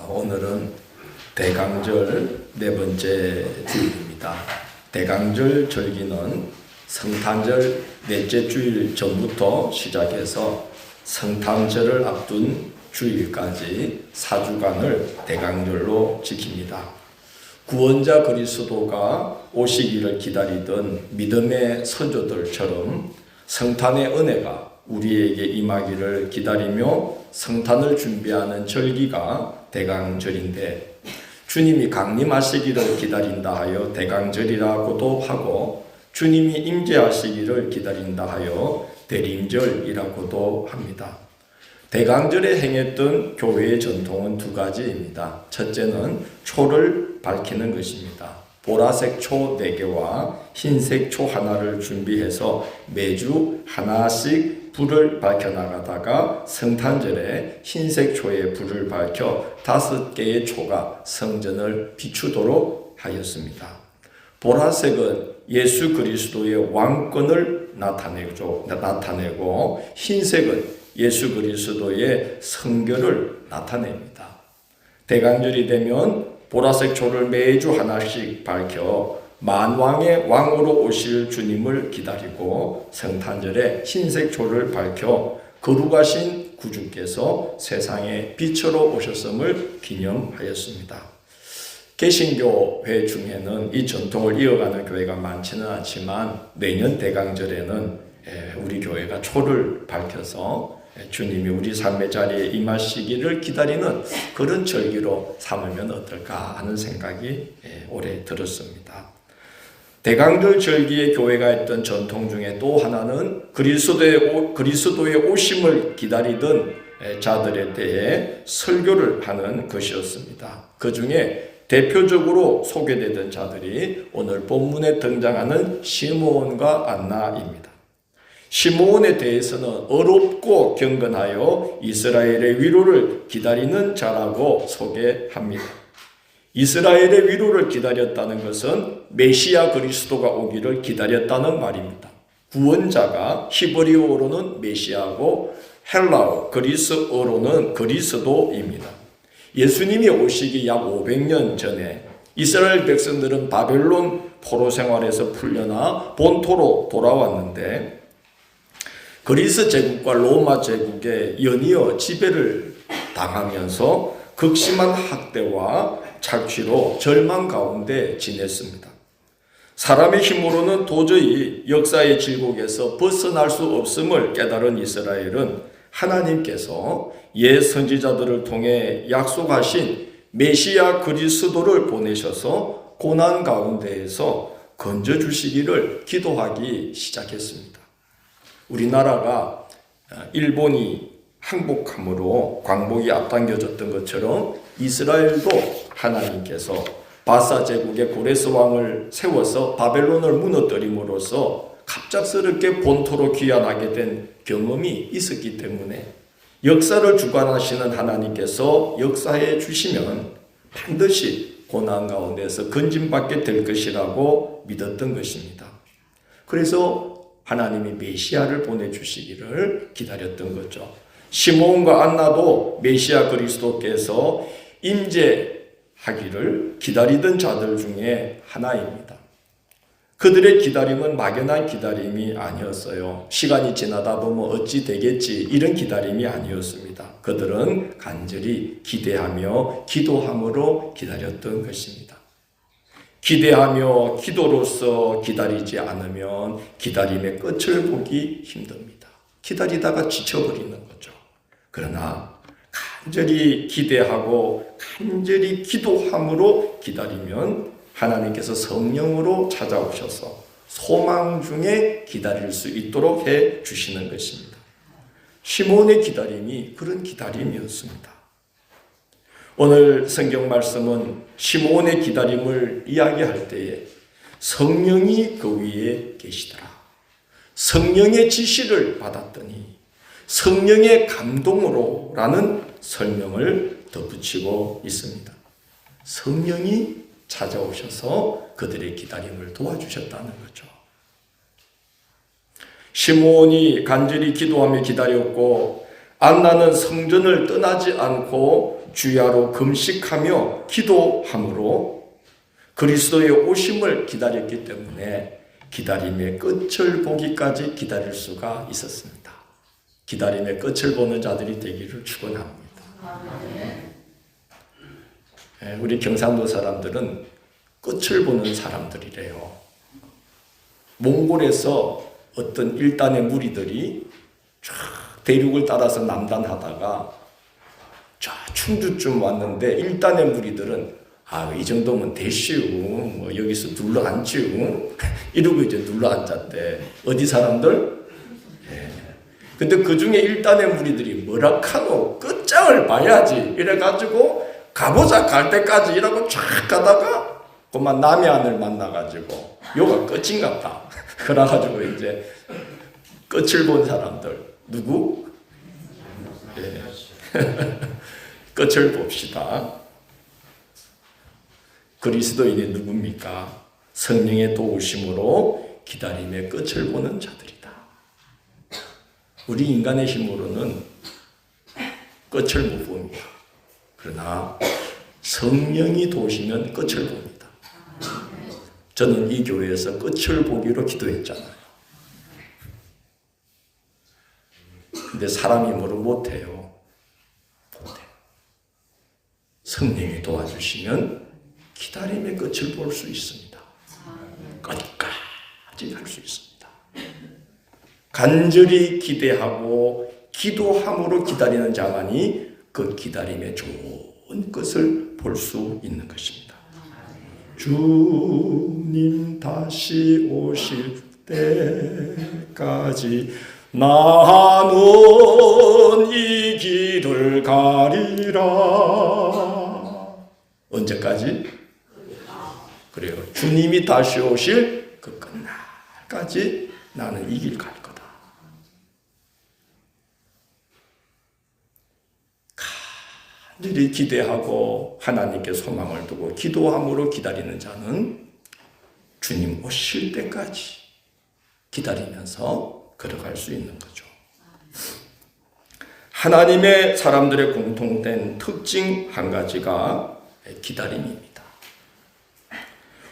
오늘은 대강절 네 번째 주일입니다. 대강절 절기는 성탄절 넷째 주일 전부터 시작해서 성탄절을 앞둔 주일까지 4주간을 대강절로 지킵니다. 구원자 그리스도가 오시기를 기다리던 믿음의 선조들처럼 성탄의 은혜가 우리에게 임하기를 기다리며 성탄을 준비하는 절기가 대강절인데, 주님이 강림하시기를 기다린다 하여 대강절이라고도 하고, 주님이 임재하시기를 기다린다 하여 대림절이라고도 합니다. 대강절에 행했던 교회의 전통은 두 가지입니다. 첫째는 초를 밝히는 것입니다. 보라색 초 4개와 흰색 초 하나를 준비해서 매주 하나씩 불을 밝혀나가다가 성탄절에 흰색 초에 불을 밝혀 5개의 초가 성전을 비추도록 하였습니다. 보라색은 예수 그리스도의 왕권을 나타내고, 흰색은 예수 그리스도의 성결을 나타냅니다. 대강절이 되면 보라색 초를 매주 하나씩 밝혀 만왕의 왕으로 오실 주님을 기다리고, 성탄절에 흰색 초를 밝혀 거룩하신 구주께서 세상에 빛으로 오셨음을 기념하였습니다. 개신교회 중에는 이 전통을 이어가는 교회가 많지는 않지만, 매년 대강절에는 우리 교회가 초를 밝혀서 주님이 우리 삶의 자리에 임하시기를 기다리는 그런 절기로 삼으면 어떨까 하는 생각이 오래 들었습니다. 대강절 절기에 교회가 했던 전통 중에 또 하나는 그리스도의 오심을 기다리던 자들에 대해 설교를 하는 것이었습니다. 그 중에 대표적으로 소개되던 자들이 오늘 본문에 등장하는 시므온과 안나입니다. 시므온에 대해서는 어렵고 경건하여 이스라엘의 위로를 기다리는 자라고 소개합니다. 이스라엘의 위로를 기다렸다는 것은 메시아 그리스도가 오기를 기다렸다는 말입니다. 구원자가 히브리어로는 메시아고 헬라어 그리스어로는 그리스도입니다. 예수님이 오시기 약 500년 전에 이스라엘 백성들은 바벨론 포로 생활에서 풀려나 본토로 돌아왔는데, 그리스 제국과 로마 제국에 연이어 지배를 당하면서 극심한 학대와 착취로 절망 가운데 지냈습니다. 사람의 힘으로는 도저히 역사의 질곡에서 벗어날 수 없음을 깨달은 이스라엘은 하나님께서 옛 선지자들을 통해 약속하신 메시아 그리스도를 보내셔서 고난 가운데에서 건져주시기를 기도하기 시작했습니다. 우리나라가 일본이 항복함으로 광복이 앞당겨졌던 것처럼 이스라엘도 하나님께서 바사 제국의 고레스 왕을 세워서 바벨론을 무너뜨림으로써 갑작스럽게 본토로 귀환하게 된 경험이 있었기 때문에 역사를 주관하시는 하나님께서 역사해 주시면 반드시 고난 가운데서 건짐받게 될 것이라고 믿었던 것입니다. 그래서 하나님이 메시아를 보내주시기를 기다렸던 거죠. 시므온과 안나도 메시아 그리스도께서 임재하기를 기다리던 자들 중에 하나입니다. 그들의 기다림은 막연한 기다림이 아니었어요. 시간이 지나다도 어찌 되겠지 이런 기다림이 아니었습니다. 그들은 간절히 기대하며 기도함으로 기다렸던 것입니다. 기대하며 기도로서 기다리지 않으면 기다림의 끝을 보기 힘듭니다. 기다리다가 지쳐버리는 거죠. 그러나 간절히 기대하고 간절히 기도함으로 기다리면 하나님께서 성령으로 찾아오셔서 소망 중에 기다릴 수 있도록 해 주시는 것입니다. 시므온의 기다림이 그런 기다림이었습니다. 오늘 성경 말씀은 시므온의 기다림을 이야기할 때에 성령이 그 위에 계시더라, 성령의 지시를 받았더니 성령의 감동으로 라는 설명을 덧붙이고 있습니다. 성령이 찾아오셔서 그들의 기다림을 도와주셨다는 거죠. 시므온이 간절히 기도하며 기다렸고 안나는 성전을 떠나지 않고 주야로 금식하며 기도함으로 그리스도의 오심을 기다렸기 때문에 기다림의 끝을 보기까지 기다릴 수가 있었습니다. 기다림의 끝을 보는 자들이 되기를 축원합니다. 우리 경상도 사람들은 끝을 보는 사람들이래요. 몽골에서 어떤 일단의 무리들이 쫙 대륙을 따라서 남단하다가 저 충주쯤 왔는데 일단의 무리들은 이 정도면 됐슈, 뭐 여기서 눌러앉쥬 이러고 이제 눌러앉았대. 어디 사람들? 근데 그 중에 일단의 무리들이 뭐라카노 끝장을 봐야지 이래가지고 가보자 갈 때까지 이라고 쫙 가다가 그만 남해안을 만나가지고 요가 끝인갑다. 그래가지고 이제 끝을 본 사람들 누구? 끝을 봅시다. 그리스도인이 누굽니까? 성령의 도우심으로 기다림의 끝을 보는 자들이다. 우리 인간의 힘으로는 끝을 못 봅니다. 그러나 성령이 도우시면 끝을 봅니다. 저는 이 교회에서 끝을 보기로 기도했잖아요. 근데 사람이 뭐를 못해요. 못해요. 성령이 도와주시면 기다림의 끝을 볼 수 있습니다. 끝까지 갈 수 있습니다. 간절히 기대하고 기도함으로 기다리는 자만이 그 기다림의 좋은 것을 볼 수 있는 것입니다. 주님 다시 오실 때까지 나는 이 길을 가리라. 언제까지? 그래요. 주님이 다시 오실 그 끝날까지 나는 이 길 갈 거다. 간절히 기대하고 하나님께 소망을 두고 기도함으로 기다리는 자는 주님 오실 때까지 기다리면서 걸어갈 수 있는 거죠. 하나님의 사람들의 공통된 특징 한 가지가 기다림입니다.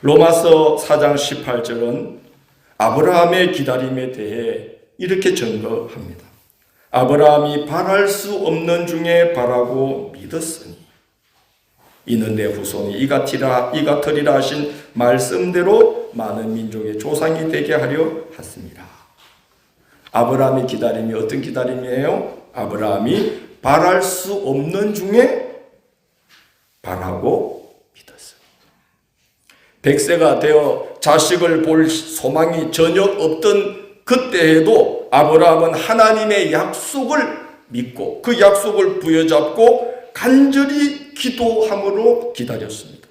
로마서 4장 18절은 아브라함의 기다림에 대해 이렇게 증거합니다. 아브라함이 바랄 수 없는 중에 바라고 믿었으니 이는 내 후손이 이같으리라 하신 말씀대로 많은 민족의 조상이 되게 하려 하십니다. 아브라함의 기다림이 어떤 기다림이에요? 아브라함이 바랄 수 없는 중에 바라고 믿었어요. 100세가 되어 자식을 볼 소망이 전혀 없던 그때에도 아브라함은 하나님의 약속을 믿고 그 약속을 부여잡고 간절히 기도함으로 기다렸습니다.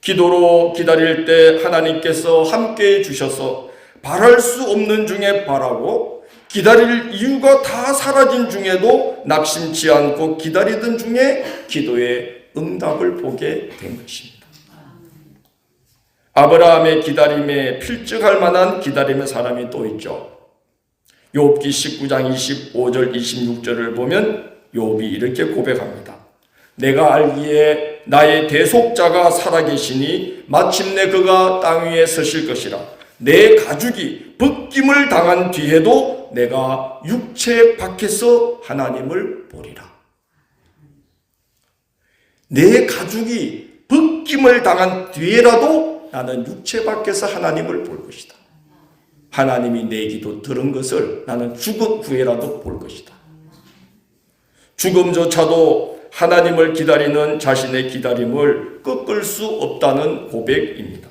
기도로 기다릴 때 하나님께서 함께해 주셔서 바랄 수 없는 중에 바라고 기다릴 이유가 다 사라진 중에도 낙심치 않고 기다리던 중에 기도의 응답을 보게 된 것입니다. 아브라함의 기다림에 필적할 만한 기다림의 사람이 또 있죠. 욥기 19장 25절 26절을 보면 욥이 이렇게 고백합니다. 내가 알기에 나의 대속자가 살아계시니 마침내 그가 땅 위에 서실 것이라. 내 가죽이 벗김을 당한 뒤에도 내가 육체 밖에서 하나님을 보리라. 내 가죽이 벗김을 당한 뒤에라도 나는 육체 밖에서 하나님을 볼 것이다. 하나님이 내 기도 들은 것을 나는 죽은 후에라도 볼 것이다. 죽음조차도 하나님을 기다리는 자신의 기다림을 꺾을 수 없다는 고백입니다.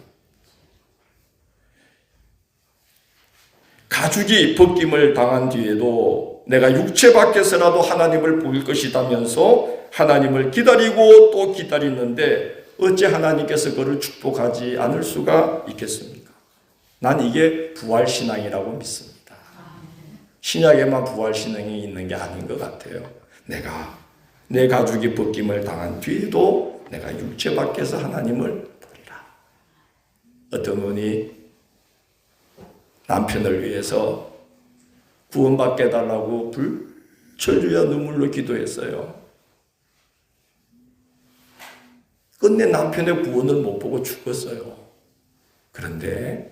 가죽이 벗김을 당한 뒤에도 내가 육체 밖에서라도 하나님을 볼 것이다면서 하나님을 기다리고 또 기다리는데 어째 하나님께서 그를 축복하지 않을 수가 있겠습니까? 난 이게 부활신앙이라고 믿습니다. 신약에만 부활신앙이 있는 게 아닌 것 같아요. 내 가죽이 벗김을 당한 뒤에도 내가 육체 밖에서 하나님을 보리라. 어떤 분이 남편을 위해서 구원받게 해달라고 철주야 눈물로 기도했어요. 끝내 남편의 구원을 못 보고 죽었어요. 그런데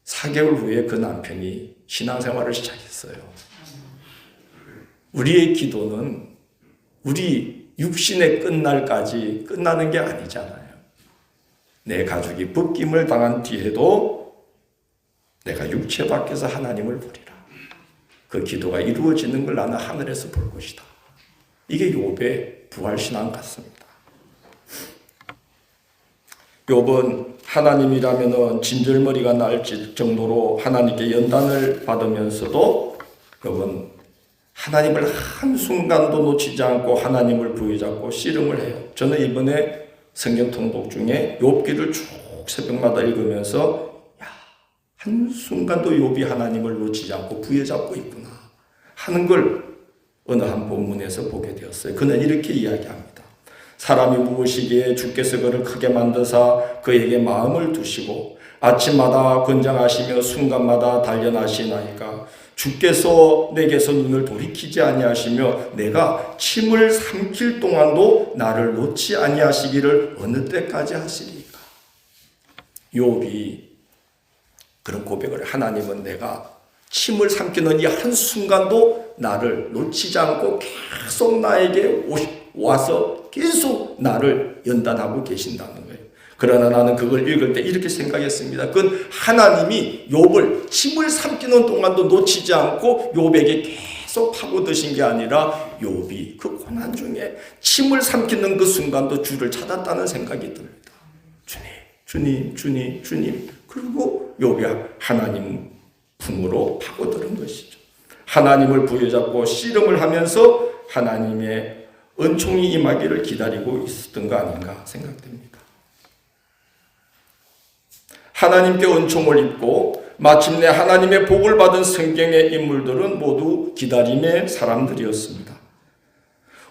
4개월 후에 그 남편이 신앙생활을 시작했어요. 우리의 기도는 우리 육신의 끝날까지 끝나는 게 아니잖아요. 내 가족이 벗김을 당한 뒤에도 내가 육체 밖에서 하나님을 보리라. 그 기도가 이루어지는 걸 나는 하늘에서 볼 것이다. 이게 욥의 부활신앙 같습니다. 욥은 하나님이라면 진절머리가 날 정도로 하나님께 연단을 받으면서도 욥은 하나님을 한순간도 놓치지 않고 하나님을 부여잡고 씨름을 해요. 저는 이번에 성경 통독 중에 욥기를 쭉 새벽마다 읽으면서 한순간도 욥이 하나님을 놓치지 않고 부여잡고 있구나 하는 걸 어느 한 본문에서 보게 되었어요. 그는 이렇게 이야기합니다. 사람이 무엇이기에 주께서 그를 크게 만드사 그에게 마음을 두시고 아침마다 권장하시며 순간마다 단련하시나이까. 주께서 내게서 눈을 돌이키지 아니하시며 내가 침을 삼킬 동안도 나를 놓지 아니하시기를 어느 때까지 하시리까. 욥이 그런 고백을, 하나님은 내가 침을 삼키는 이 한순간도 나를 놓치지 않고 계속 나에게 와서 계속 나를 연단하고 계신다는 거예요. 그러나 나는 그걸 읽을 때 이렇게 생각했습니다. 그건 하나님이 욥을 침을 삼키는 동안도 놓치지 않고 욥에게 계속 파고드신 게 아니라 욥이 그 고난 중에 침을 삼키는 그 순간도 주를 찾았다는 생각이 듭니다. 주님. 그리고 욥이 하나님 품으로 파고드는 것이죠. 하나님을 부여잡고 씨름을 하면서 하나님의 은총이 임하기를 기다리고 있었던 거 아닌가 생각됩니다. 하나님께 은총을 입고 마침내 하나님의 복을 받은 성경의 인물들은 모두 기다림의 사람들이었습니다.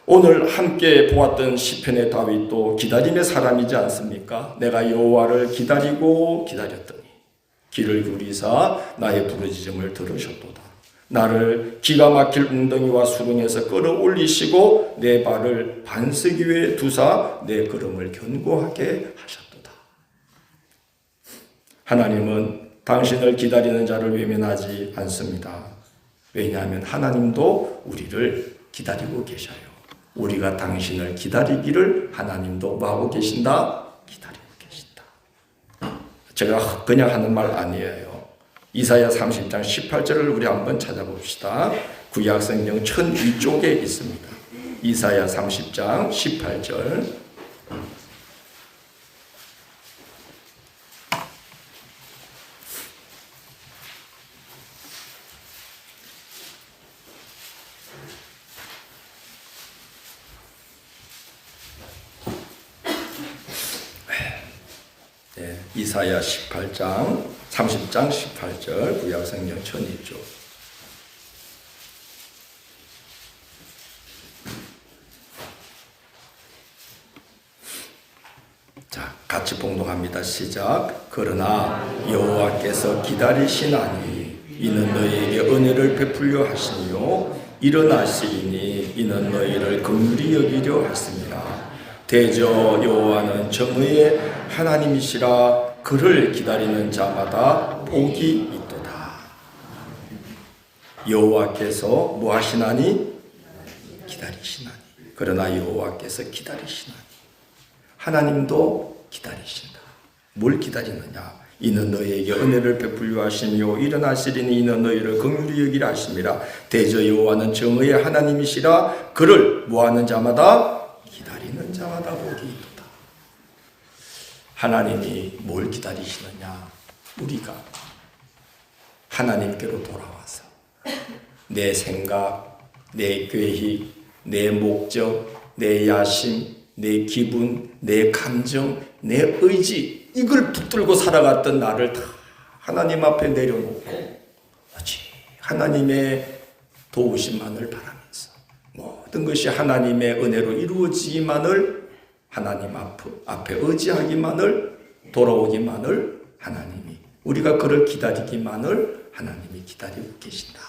오늘 함께 보았던 시편의 다윗도 기다림의 사람이지 않습니까? 내가 여호와를 기다리고 기다렸더니 귀를 기울이사 나의 부르짖음을 들으셨도다. 나를 기가 막힐 웅덩이와 수렁에서 끌어올리시고 내 발을 반석 위에 두사 내 걸음을 견고하게 하셨도다. 하나님은 당신을 기다리는 자를 외면하지 않습니다. 왜냐하면 하나님도 우리를 기다리고 계셔요. 우리가 당신을 기다리기를 하나님도 뭐하고 계신다? 기다리고 계신다. 제가 그냥 하는 말 아니에요. 이사야 30장 18절을 우리 한번 찾아봅시다. 구약성경 1002쪽에 있습니다. 이사야 30장 18절. 네, 이사야 18장 30장 18절 구약성경 1002쪽. 자, 같이 봉독합니다. 시작. 그러나 여호와께서 기다리시나니 이는 너희에게 은혜를 베풀려 하시며 일어나시리니 이는 너희를 긍휼히 여기려 하심이라. 대저 여호와는 정의의 하나님이시라. 그를 기다리는 자마다 복이 있도다. 여호와께서 뭐 하시나니? 기다리시나니. 그러나 여호와께서 기다리시나니. 하나님도 기다리신다. 뭘 기다리느냐? 이는 너희에게 은혜를 베풀려 하시며 일어나시리니 이는 너희를 긍휼히 여기려 하심이라. 대저 여호와는 정의의 하나님이시라. 그를 뭐 하는 자마다? 기다리는 자마다 복이 있도다. 하나님이 뭘 기다리시느냐? 우리가 하나님께로 돌아와서 내 생각, 내 계획, 내 목적, 내 야심, 내 기분, 내 감정, 내 의지, 이걸 붙들고 살아갔던 나를 다 하나님 앞에 내려놓고 오직 하나님의 도우심만을 바라면서 모든 것이 하나님의 은혜로 이루어지기만을, 하나님 앞에 의지하기만을, 돌아오기만을 하나님이, 우리가 그를 기다리기만을 하나님이 기다리고 계신다.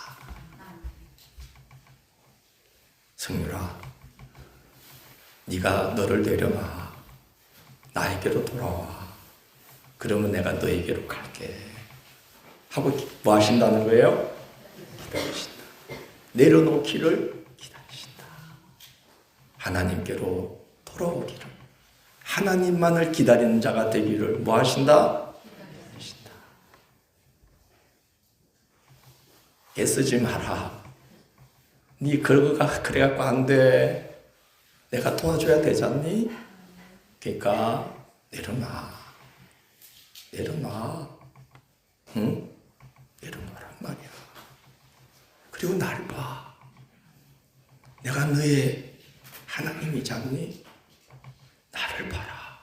성유라, 네가 너를 내려놔. 나에게로 돌아와. 그러면 내가 너에게로 갈게. 하고 뭐 하신다는 거예요? 기다리신다. 내려놓기를 기다리신다. 하나님께로 돌아오기를, 하나님만을 기다리는 자가 되기를 뭐 하신다? 기다리신다. 애쓰지 마라. 네 걸거가 그래갖고 안 돼. 내가 도와줘야 되잖니? 그러니까 내려놔. 내려놔. 응? 내려놔란 말이야. 그리고 날 봐. 내가 너의 하나님이잖니? 나를 봐라.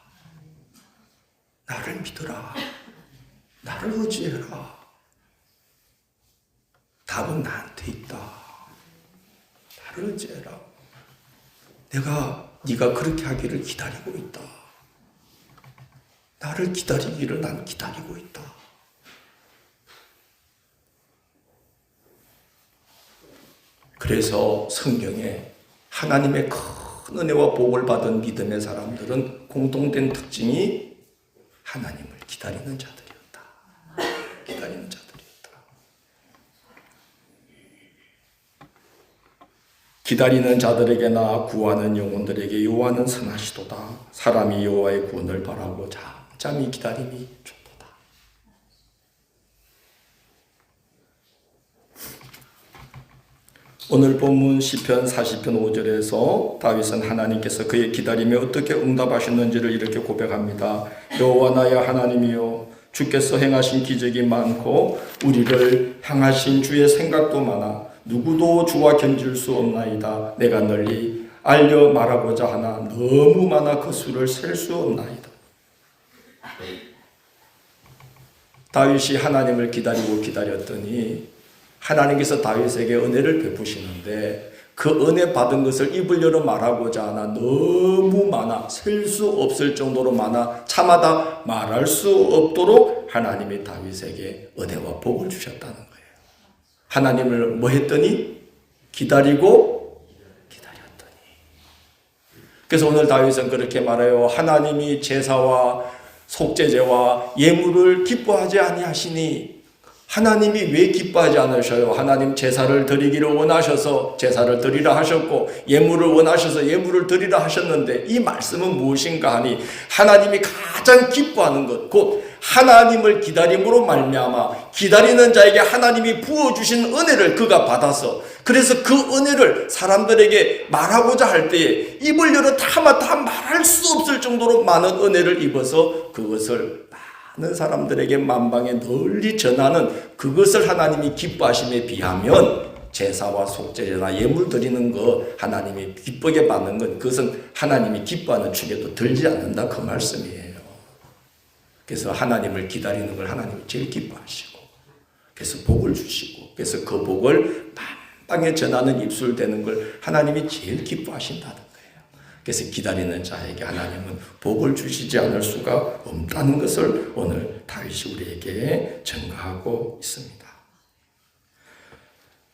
나를 믿어라. 나를 의지해라. 답은 나한테 있다. 나를 의지해라. 내가 네가 그렇게 하기를 기다리고 있다. 나를 기다리기를 난 기다리고 있다. 그래서 성경에 하나님의 큰 은혜와 복을 받은 믿음의 사람들은 공통된 특징이 하나님을 기다리는 자들이었다. 기다리는 자들이었다. 기다리는 자들에게나 구하는 영혼들에게 여호와는 선하시도다. 사람이 여호와의 구원을 바라고 잠잠히 기다림이 좋도다. 오늘 본문 시편 40편 5절에서 다윗은 하나님께서 그의 기다림에 어떻게 응답하셨는지를 이렇게 고백합니다. 여호와 나의 하나님이여, 주께서 행하신 기적이 많고 우리를 향하신 주의 생각도 많아 누구도 주와 견질 수 없나이다. 내가 널리 알려 말하고자 하나 너무 많아 그 수를 셀 수 없나이다. 다윗이 하나님을 기다리고 기다렸더니 하나님께서 다윗에게 은혜를 베푸시는데 그 은혜 받은 것을 입을 열어 말하고자 하나 너무 많아, 셀 수 없을 정도로 많아 차마다 말할 수 없도록 하나님이 다윗에게 은혜와 복을 주셨다는 거예요. 하나님을 뭐 했더니? 기다리고 기다렸더니. 그래서 오늘 다윗은 그렇게 말해요. 하나님이 제사와 속죄제와 예물을 기뻐하지 아니하시니, 하나님이 왜 기뻐하지 않으셔요? 하나님 제사를 드리기를 원하셔서 제사를 드리라 하셨고 예물을 원하셔서 예물을 드리라 하셨는데 이 말씀은 무엇인가 하니 하나님이 가장 기뻐하는 것, 곧 하나님을 기다림으로 말미암아 기다리는 자에게 하나님이 부어주신 은혜를 그가 받아서, 그래서 그 은혜를 사람들에게 말하고자 할 때에 입을 열어 다 말할 수 없을 정도로 많은 은혜를 입어서 그것을 많은 사람들에게 만방에 널리 전하는 그것을 하나님이 기뻐하심에 비하면 제사와 속죄제나 예물 드리는 거 하나님이 기쁘게 받는 것, 그것은 하나님이 기뻐하는 축에도 들지 않는다 그 말씀이에요. 그래서 하나님을 기다리는 걸 하나님이 제일 기뻐하시고 그래서 복을 주시고 그래서 그 복을 만방에 전하는 입술 되는 걸 하나님이 제일 기뻐하신다는 거예요. 그래서 기다리는 자에게 하나님은 복을 주시지 않을 수가 없다는 것을 오늘 다윗이 우리에게 증거하고 있습니다.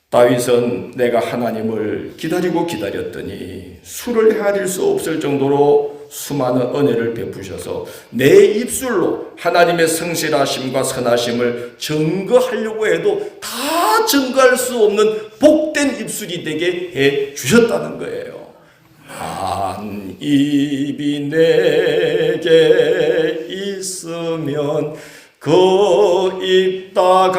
다윗은 내가 하나님을 기다리고 기다렸더니 수를 헤아릴 수 없을 정도로 수많은 은혜를 베푸셔서 내 입술로 하나님의 성실하심과 선하심을 증거하려고 해도 다 증거할 수 없는 복된 입술이 되게 해 주셨다는 거예요. 한 입이 내게 있으면 그 입 다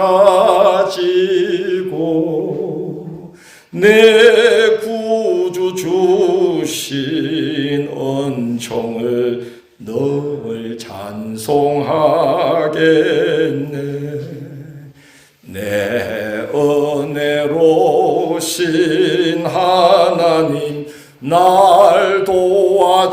가지고 내 구주 주신 은총을 늘 찬송하겠네. 내 은혜로신 하나님 날 도와주시고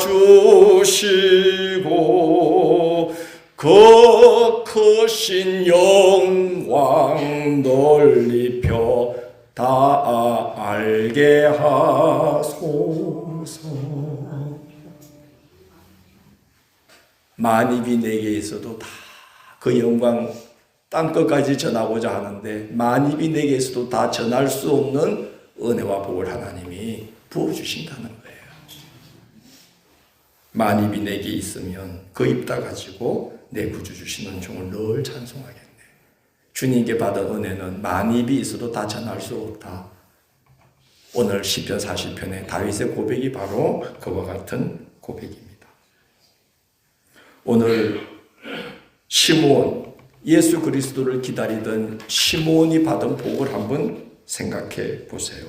그 크신 영광 널리 펴 다 알게 하소서. 만입이 내게 있어도 다 그 영광 땅끝까지 전하고자 하는데 만입이 내게 있어도 다 전할 수 없는 은혜와 복을 하나님이 부어주신다는 거예요. 만입이 내게 있으면 그 입 다 가지고 내 구주 주시는 종을 늘 찬송하겠네. 주님께 받은 은혜는 만입이 있어도 다 전할 수 없다. 오늘 시편 40편의 다윗의 고백이 바로 그와 같은 고백입니다. 오늘 시므온, 예수 그리스도를 기다리던 시므온이 받은 복을 한번 생각해 보세요.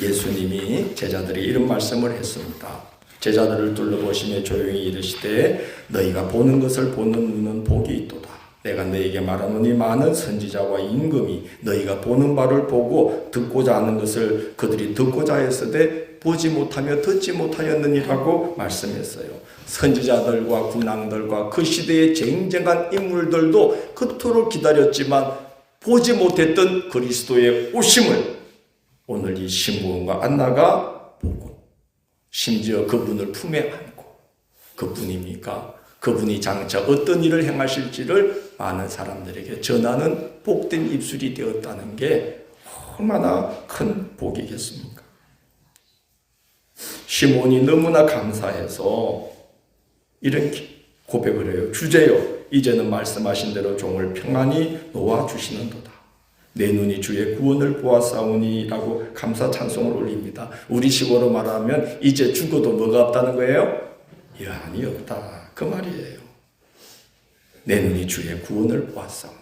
예수님이 제자들이 이런 말씀을 했습니다. 제자들을 둘러보시며 조용히 이르시되 너희가 보는 것을 보는 눈은 복이 있도다. 내가 너희에게 말하노니 많은 선지자와 임금이 너희가 보는 바를 보고 듣고자 하는 것을 그들이 듣고자 했으되 보지 못하며 듣지 못하였느니라고 말씀했어요. 선지자들과 군왕들과 그 시대의 쟁쟁한 인물들도 그토록 기다렸지만 보지 못했던 그리스도의 오심을 오늘 이 시므온과 안나가 보고 심지어 그분을 품에 안고 그분입니까? 그분이 장차 어떤 일을 행하실지를 많은 사람들에게 전하는 복된 입술이 되었다는 게 얼마나 큰 복이겠습니까? 시몬이 너무나 감사해서 이런 고백을 해요. 주제요, 이제는 말씀하신 대로 종을 평안히 놓아주시는도다. 내 눈이 주의 구원을 보았사오니 라고 감사 찬송을 올립니다. 우리식으로 말하면 이제 죽어도 뭐가 없다는 거예요? 여한이 없다, 그 말이에요. 내 눈이 주의 구원을 보았사오니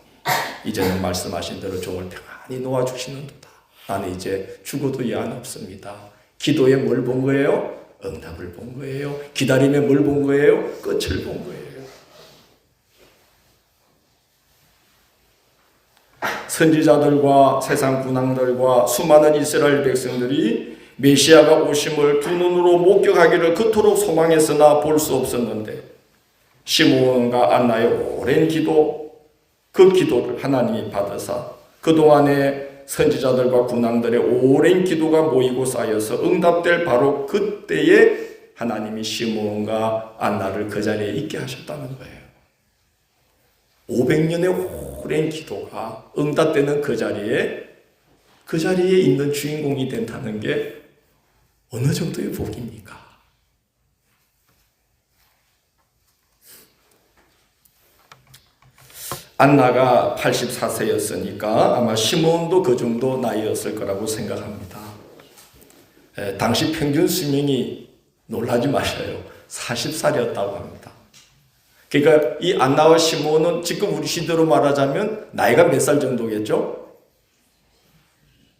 이제는 말씀하신 대로 종을 평안히 놓아주시는도다. 나는 이제 죽어도 여한 없습니다. 기도에 뭘 본 거예요? 응답을 본 거예요. 기다림에 뭘 본 거예요? 끝을 본 거예요. 선지자들과 세상 군왕들과 수많은 이스라엘 백성들이 메시아가 오심을 두 눈으로 목격하기를 그토록 소망했으나 볼 수 없었는데 시므온과 안나의 오랜 기도, 그 기도를 하나님이 받으사 그동안에 선지자들과 군왕들의 오랜 기도가 모이고 쌓여서 응답될 바로 그때에 하나님이 시므온과 안나를 그 자리에 있게 하셨다는 거예요. 500년의 오랜 기도가 응답되는 그 자리에 있는 주인공이 된다는 게 어느 정도의 복입니까? 안나가 84세였으니까 아마 시므온도 그 정도 나이였을 거라고 생각합니다. 당시 평균 수명이 놀라지 마셔요. 40살이었다고 합니다. 그러니까 이 안나와 시므온은 지금 우리 시대로 말하자면 나이가 몇 살 정도겠죠?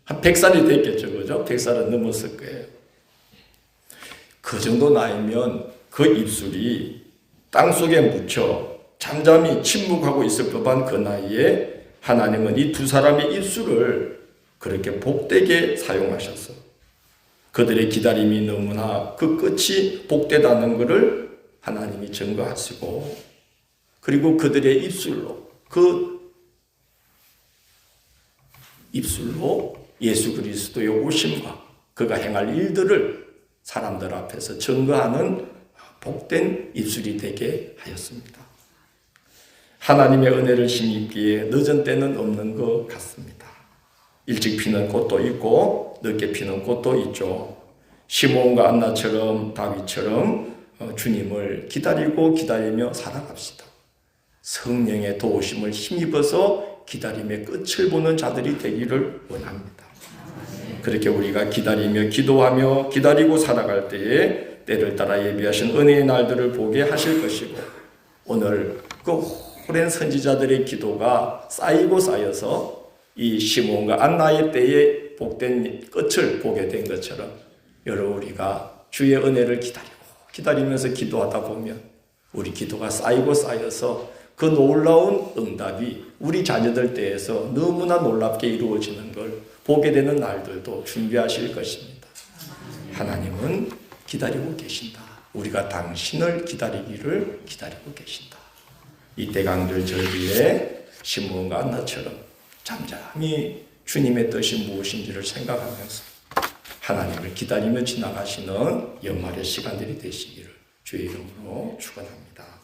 한 100살이 됐겠죠. 그죠? 100살은 넘었을 거예요. 그 정도 나이면 그 입술이 땅속에 묻혀 잠잠히 침묵하고 있을 법한 그 나이에 하나님은 이 두 사람의 입술을 그렇게 복되게 사용하셔서 그들의 기다림이 너무나 그 끝이 복되다는 것을 하나님이 증거하시고 그리고 그들의 입술로 예수 그리스도의 오심과 그가 행할 일들을 사람들 앞에서 증거하는 복된 입술이 되게 하였습니다. 하나님의 은혜를 힘입기에 늦은 때는 없는 것 같습니다. 일찍 피는 꽃도 있고 늦게 피는 꽃도 있죠. 시므온과 안나처럼 다윗처럼 주님을 기다리며 살아갑시다. 성령의 도우심을 힘입어서 기다림의 끝을 보는 자들이 되기를 원합니다. 그렇게 우리가 기다리며 기도하며 기다리고 살아갈 때에 때를 따라 예비하신 은혜의 날들을 보게 하실 것이고 오늘 그 오랜 선지자들의 기도가 쌓이고 쌓여서 이 시므온과 안나의 때에 복된 끝을 보게 된 것처럼 여러분 우리가 주의 은혜를 기다리면서 기도하다 보면 우리 기도가 쌓이고 쌓여서 그 놀라운 응답이 우리 자녀들 때에서 너무나 놀랍게 이루어지는 걸 보게 되는 날들도 준비하실 것입니다. 하나님은 기다리고 계신다. 우리가 당신을 기다리기를 기다리고 계신다. 이 대강절 절기에 시므온과 안나처럼 잠잠히 주님의 뜻이 무엇인지를 생각하면서 하나님을 기다리며 지나가시는 연말의 시간들이 되시기를 주의 이름으로 축원합니다.